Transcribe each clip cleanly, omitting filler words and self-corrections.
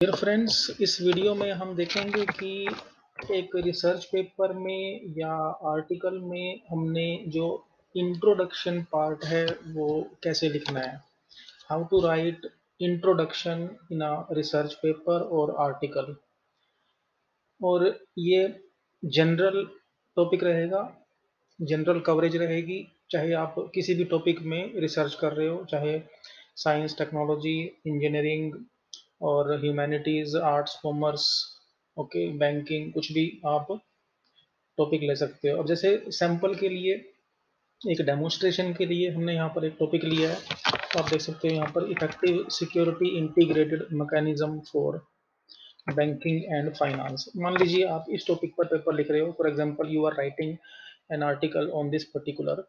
Dear friends, इस video में हम देखेंगे कि एक रिसर्च पेपर में या आर्टिकल में हमने जो इंट्रोडक्शन पार्ट है वो कैसे लिखना है। How to write introduction in a research paper और आर्टिकल। और ये जनरल टॉपिक रहेगा, जनरल कवरेज रहेगी। चाहे आप किसी भी टॉपिक में रिसर्च कर रहे हो, चाहे साइंस, टेक्नोलॉजी, इंजीनियरिंग और humanities, arts, commerce, okay, banking, कुछ भी आप टॉपिक ले सकते हो। अब जैसे सैंपल के लिए, एक डेमोन्स्ट्रेशन के लिए हमने यहाँ पर एक टॉपिक लिया है, तो आप देख सकते हो यहाँ पर effective security integrated mechanism for banking and finance. मान लीजिए आप इस टॉपिक पर पेपर लिख रहे हो, for example you are writing an article on this particular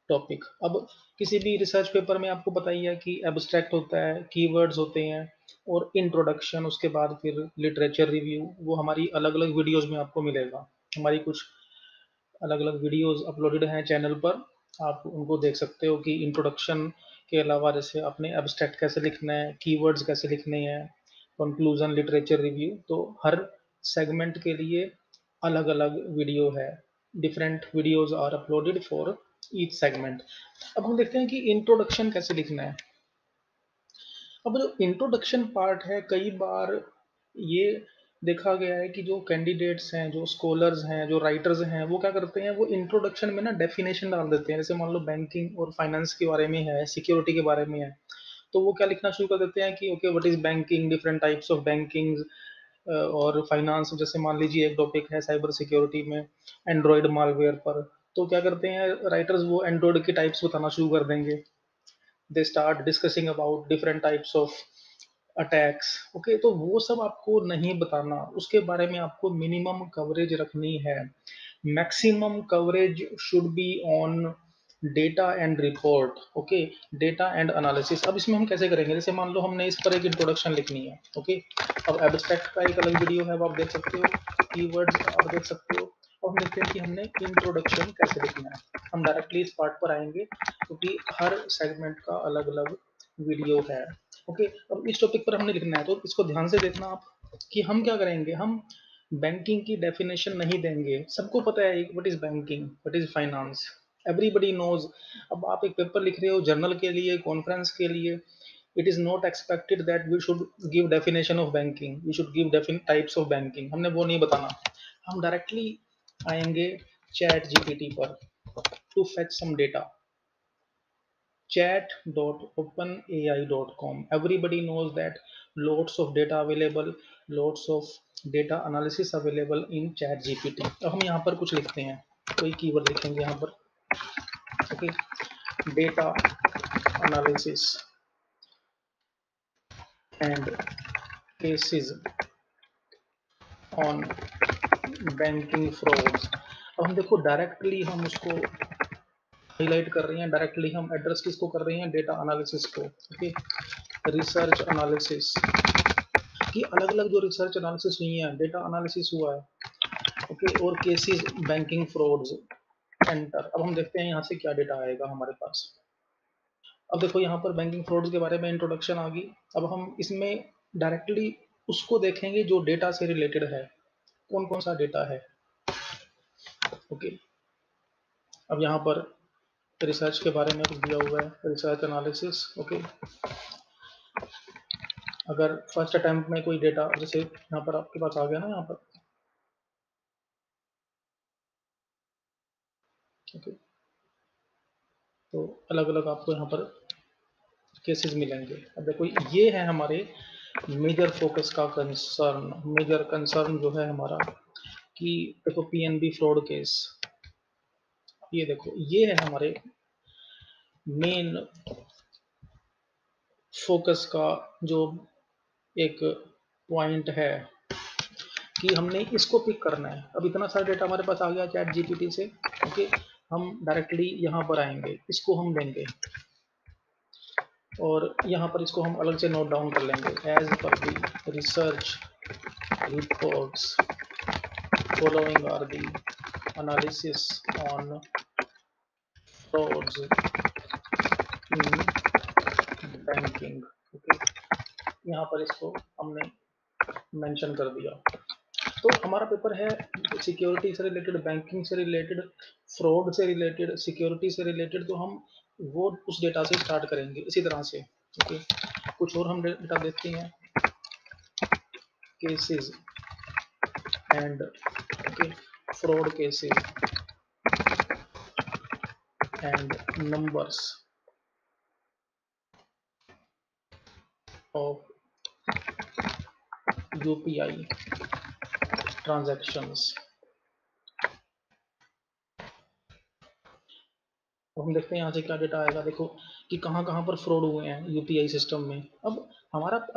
topic. अब किसी भी रिसर्च पेपर में आपको पता ही है कि एब्स्ट्रैक्ट होता है, कीवर्ड्स होते हैं और इंट्रोडक्शन, उसके बाद फिर लिटरेचर रिव्यू। वो हमारी अलग अलग वीडियोस में आपको मिलेगा। हमारी कुछ अलग अलग वीडियोस अपलोडेड हैं चैनल पर, आप उनको देख सकते हो कि इंट्रोडक्शन के अलावा जैसे आपने एब्स्ट्रैक्ट कैसे लिखना है, कीवर्ड्स कैसे लिखने हैं, कंक्लूजन, लिटरेचर रिव्यू। तो हर सेगमेंट के लिए अलग अलग वीडियो है। Different videos are uploaded for each segment. अब हम देखते हैं कि इंट्रोडक्शन कैसे लिखना है। अब जो इंट्रोडक्शन पार्ट है, कई बार ये देखा गया है कि जो कैंडिडेट्स हैं, जो स्कॉलर्स हैं, जो राइटर्स हैं, वो क्या करते हैं, वो इंट्रोडक्शन में ना डेफिनेशन डाल देते हैं। जैसे मान लो बैंकिंग और फाइनेंस के बारे में है, सिक्योरिटी के बारे में है, तो वो क्या लिखना शुरू कर देते हैं कि okay, what is banking, different types of banking. और फाइनेंस, जैसे मान लीजिए एक टॉपिक है साइबर सिक्योरिटी में एंड्रॉयड मालवेयर पर, तो क्या करते हैं राइटर्स, वो एंड्रॉयड के टाइप्स बताना शुरू कर देंगे। They start discussing about different types of attacks. Okay, तो वो सब आपको नहीं बताना, उसके बारे में आपको मिनिमम कवरेज रखनी है। Maximum coverage should be on data and report. Okay, data and analysis. अब इसमें हम कैसे करेंगे, जैसे मान लो हमने इस पर एक इंट्रोडक्शन लिखनी है। ओके, अब एब्स्ट्रैक्ट का एक अलग वीडियो है, वो आप देख सकते हो, कीवर्ड्स आप देख सकते हो। और हम देखते हैं कि हमने इंट्रोडक्शन कैसे लिखना है। हम डायरेक्टली इस पार्ट पर आएंगे क्योंकि हर सेगमेंट का अलग अलग वीडियो है। ओके, अब इस टॉपिक पर हमने लिखना है, तो इसको ध्यान से देखना आप कि हम क्या करेंगे। हम बैंकिंग की डेफिनेशन नहीं देंगे। सबको पता है what is banking, what is finance, everybody knows. अब आप एक पेपर लिख रहे हो जर्नल के लिए, कॉन्फ्रेंस के लिए, it is not expected that we should give definition of banking, we should give different types of banking। हमने वो नहीं बताना। हम डायरेक्टली आएंगे चैट जीपीटी पर to fetch some data. chat.openai.com, everybody knows that lots of data available, lots of data analysis available in chat gpt। अब हम यहाँ पर कुछ लिखते हैं, कोई कीवर्ड लिखेंगे यहाँ पर। Okay, data analysis and cases on banking frauds. अब हम देखो डायरेक्टली हम उसको हाईलाइट कर रहे हैं, डायरेक्टली हम एड्रेस किसको कर रहे हैं, डेटा एनालिसिस को। ओके, रिसर्च एनालिसिस की अलग अलग जो रिसर्च एनालिसिस हुई है, डेटा एनालिसिस हुआ है। ओके, और केसेस बैंकिंग फ्रॉड्स, एंटर। अब हम देखते हैं यहाँ से क्या डेटा आएगा हमारे पास। अब देखो यहाँ पर बैंकिंग फ्रॉड्स के बारे में इंट्रोडक्शन आ गई। अब हम इसमें डायरेक्टली उसको देखेंगे जो डेटा से रिलेटेड है, कौन कौन सा डेटा है। ओके, अब यहाँ पर रिसर्च के बारे में कुछ दिया हुआ है, रिसर्च एनालिसिस। ओके, अगर फर्स्ट अटेम्प्ट में कोई डेटा, जैसे यहाँ पर आपके पास आ गया ना यहाँ पर। ओके, तो अलग अलग आपको यहाँ पर केसेस मिलेंगे। अब देखो ये है हमारे मेजर फोकस का कंसर्न। मेजर कंसर्न जो है हमारा कि देखो पीएनबी फ्रॉड केस, ये देखो ये है हमारे मेन फोकस का जो एक पॉइंट है कि हमने इसको पिक करना है। अब इतना सारा डेटा हमारे पास आ गया चैट जीपीटी से। ओके, हम डायरेक्टली यहाँ पर आएंगे, इसको हम लेंगे और यहाँ पर इसको हम अलग से नोट डाउन कर लेंगे। As per the research reports following are the analysis on frauds in banking. Okay, यहाँ पर इसको हमने मेंशन कर दिया। तो हमारा पेपर है सिक्योरिटी से रिलेटेड, बैंकिंग से रिलेटेड, फ्रॉड से रिलेटेड, सिक्योरिटी से रिलेटेड, तो हम वो उस डेटा से स्टार्ट करेंगे इसी तरह से। ओके, कुछ और हम डेटा देखते हैं, cases and okay fraud cases and numbers of UPI transactions. तो हम देखते हैं यहाँ से क्या डेटा आएगा। देखो कि कहाँ कहाँ पर फ्रॉड हुए हैं यूपीआई सिस्टम में। अब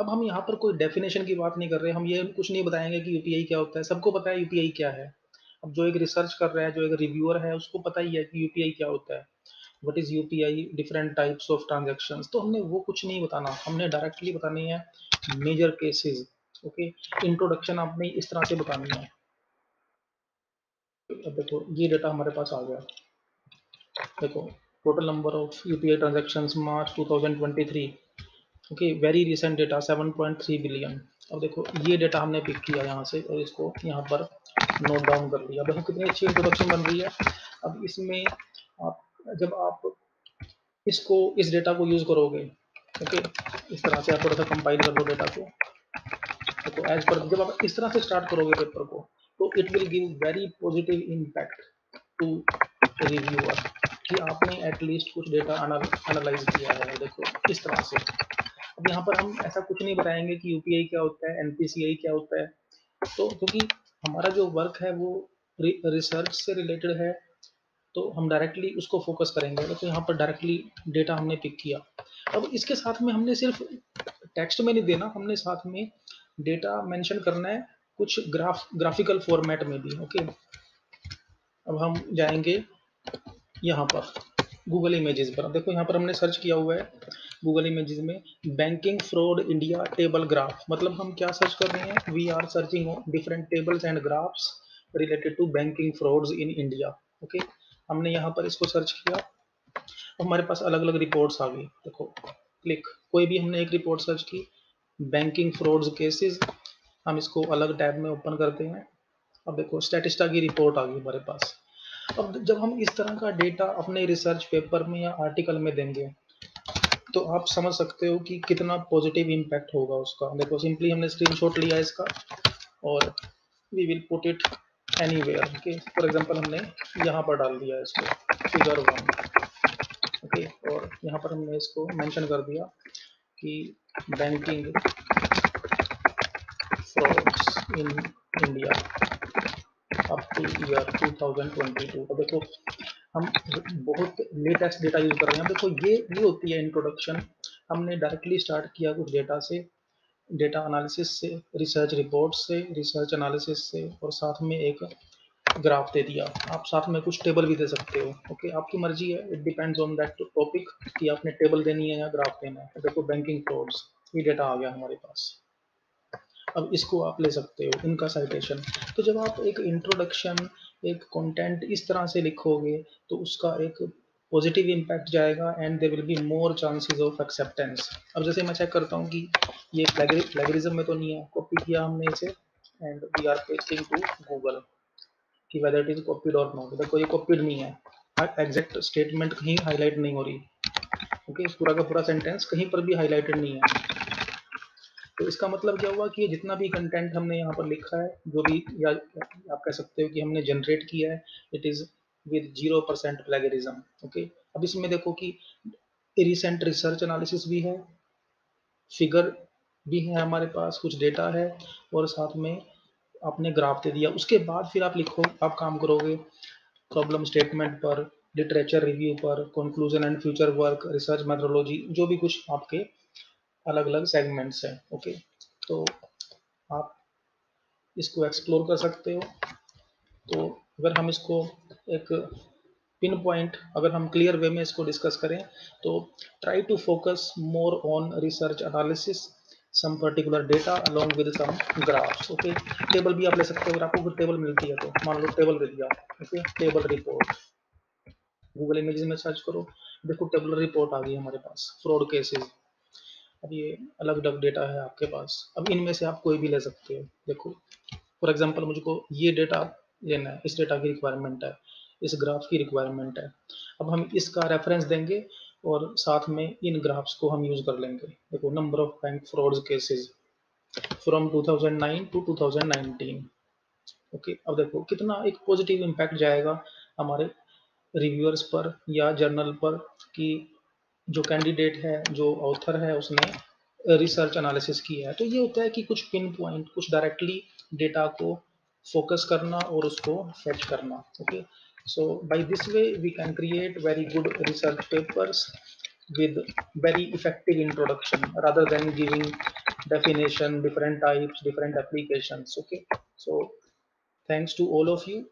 हम यहाँ पर कोई डेफिनेशन की बात नहीं कर रहे, हम ये कुछ नहीं बताएंगे कि यूपीआई क्या होता है, सबको पता है यूपीआई क्या है। अब जो एक रिसर्च कर रहा है, जो एक रिव्यूअर है, उसको पता ही है कि यूपीआई क्या होता है, what is UPI, different types of transactions. तो हमने वो कुछ नहीं बताना, हमने डायरेक्टली बतानी है मेजर केसेस। ओके, इंट्रोडक्शन आपने इस तरह से बतानी है। अब देखो ये डेटा हमारे पास आ गया। देखो total number of UPI transactions March 2023। Okay, very recent data 7.3 billion. अब देखो ये डेटा हमने पिक किया यहाँ से और इसको यहाँ पर नोट डाउन कर लिया। देखो कितनी अच्छी इंट्रोडक्शन बन रही है। अब इसमें आप जब आप इसको इस डेटा को यूज करोगे, ओके, इस तरह से आप थोड़ा सा कंपाइल कर लो डेटा को। देखो एज पर जब आप इस तरह से स्टार्ट करोगे पेपर को, तो it will give very positive impact to reviewer कि आपने एटलीस्ट कुछ डेटा एनालाइज किया है। देखो इस तरह से। अब यहाँ पर हम ऐसा कुछ नहीं बताएंगे कि यूपीआई क्या होता है, एनपीसीआई क्या होता है, तो क्योंकि हमारा जो वर्क है वो रिसर्च से रिलेटेड है, तो हम डायरेक्टली उसको फोकस करेंगे। तो यहाँ पर डायरेक्टली डेटा हमने पिक किया। अब इसके साथ में हमने सिर्फ टेक्स्ट में नहीं देना, हमने साथ में डेटा मेंशन करना है कुछ ग्राफिकल फॉर्मेट में भी। ओके, अब हम जाएंगे यहाँ पर गूगल इमेजेस पर। देखो यहाँ पर हमने सर्च किया हुआ है गूगल इमेजेस में banking fraud India table graph. मतलब हम क्या सर्च कर रहे हैं, we are searching on different tables and graphs related to banking frauds in India. Okay, हमने यहाँ पर इसको सर्च किया, हमारे पास अलग अलग रिपोर्ट्स आ गई। देखो क्लिक, कोई भी हमने एक रिपोर्ट सर्च की, बैंकिंग फ्रॉड्स केसेस, हम इसको अलग टैब में ओपन करते हैं। अब देखो स्टैटिस्टा की रिपोर्ट आ गई हमारे पास। अब जब हम इस तरह का डेटा अपने रिसर्च पेपर में या आर्टिकल में देंगे, तो आप समझ सकते हो कि कितना पॉजिटिव इम्पैक्ट होगा उसका। देखो सिंपली हमने स्क्रीनशॉट लिया इसका और we will put it anywhere. Okay, for example हमने यहाँ पर डाल दिया इसको फिगर 1। ओके, और यहाँ पर हमने इसको मेंशन कर दिया कि banking frauds in India up two year 2022। तो देखो हम बहुत लेटेस्ट डेटा यूज कर रहे हैं। देखो ये होती है इंट्रोडक्शन। हमने डायरेक्टली स्टार्ट किया कुछ डेटा से, डेटा एनालिसिस से, रिसर्च रिपोर्ट से, रिसर्च एनालिसिस से, और साथ में एक ग्राफ दे दिया। आप साथ में कुछ टेबल भी दे सकते हो। ओके, आपकी मर्जी है, it depends on that topic कि आपने टेबल देनी है या ग्राफ देना है। देखो बैंकिंग फ्रॉड्स, ये डेटा आ गया हमारे पास। अब इसको आप ले सकते हो इनका साइटेशन। तो जब आप एक इंट्रोडक्शन, एक कंटेंट इस तरह से लिखोगे, तो उसका एक पॉजिटिव इम्पैक्ट जाएगा and there will be more chances of acceptance. अब जैसे मैं चेक करता हूँ कि ये प्लेगरिज्म में तो नहीं है, कॉपी किया हमने इसे and we are pasting to Google कि वेदर इट इज कॉपीड और नॉट। देखो ये कॉपीड नहीं है, एग्जैक्ट स्टेटमेंट कहीं हाईलाइट नहीं हो रही। ओके, पूरा का पूरा सेंटेंस कहीं पर भी हाईलाइटेड नहीं है। तो इसका मतलब क्या हुआ कि ये जितना भी कंटेंट हमने यहाँ पर लिखा है, जो भी, या आप कह सकते हो कि हमने जनरेट किया है, it is with 0% plagiarism. Okay, अब इसमें देखो कि रिसेंट रिसर्च एनालिसिस भी है, फिगर भी है हमारे पास, कुछ डेटा है, और साथ में आपने ग्राफ दे दिया। उसके बाद फिर आप लिखो, आप काम करोगे प्रॉब्लम स्टेटमेंट पर, लिटरेचर रिव्यू पर, conclusion and future work, research methodology, जो भी कुछ आपके अलग अलग सेगमेंट्स हैं। ओके, तो आप इसको एक्सप्लोर कर सकते हो। तो अगर हम इसको एक पिन पॉइंट, अगर हम क्लियर वे में इसको डिस्कस करें, तो try to focus more on research analysis some particular data along with some graphs. Okay, table भी आप ले सकते हो, अगर आपको कोई टेबल मिलती है तो मान लो टेबल दे दिया। Okay, table report, Google images में सर्च करो, देखो टेबल रिपोर्ट आ गई हमारे पास, फ्रॉड केसेस अब ये अलग अलग डेटा है आपके पास, अब इनमें से आप कोई भी ले सकते हो। देखो फॉर एग्जांपल मुझको ये डेटा लेना है, इस डेटा की रिक्वायरमेंट है, इस ग्राफ की रिक्वायरमेंट है। अब हम इसका रेफरेंस देंगे और साथ में इन ग्राफ्स को हम यूज कर लेंगे। देखो number of bank fraud cases from 2009 to 2019। Okay, अब देखो कितना एक पॉजिटिव इम्पैक्ट जाएगा हमारे रिव्यूअर्स पर या जर्नल पर, कि जो कैंडिडेट है, जो ऑथर है, उसने रिसर्च एनालिसिस किया है। तो ये होता है कि कुछ पिन पॉइंट, कुछ डायरेक्टली डेटा को फोकस करना और उसको फेच करना। Okay, so by this way we can create very good research papers with very effective introduction rather than giving definition, different types, different applications. Okay, so thanks to all of you.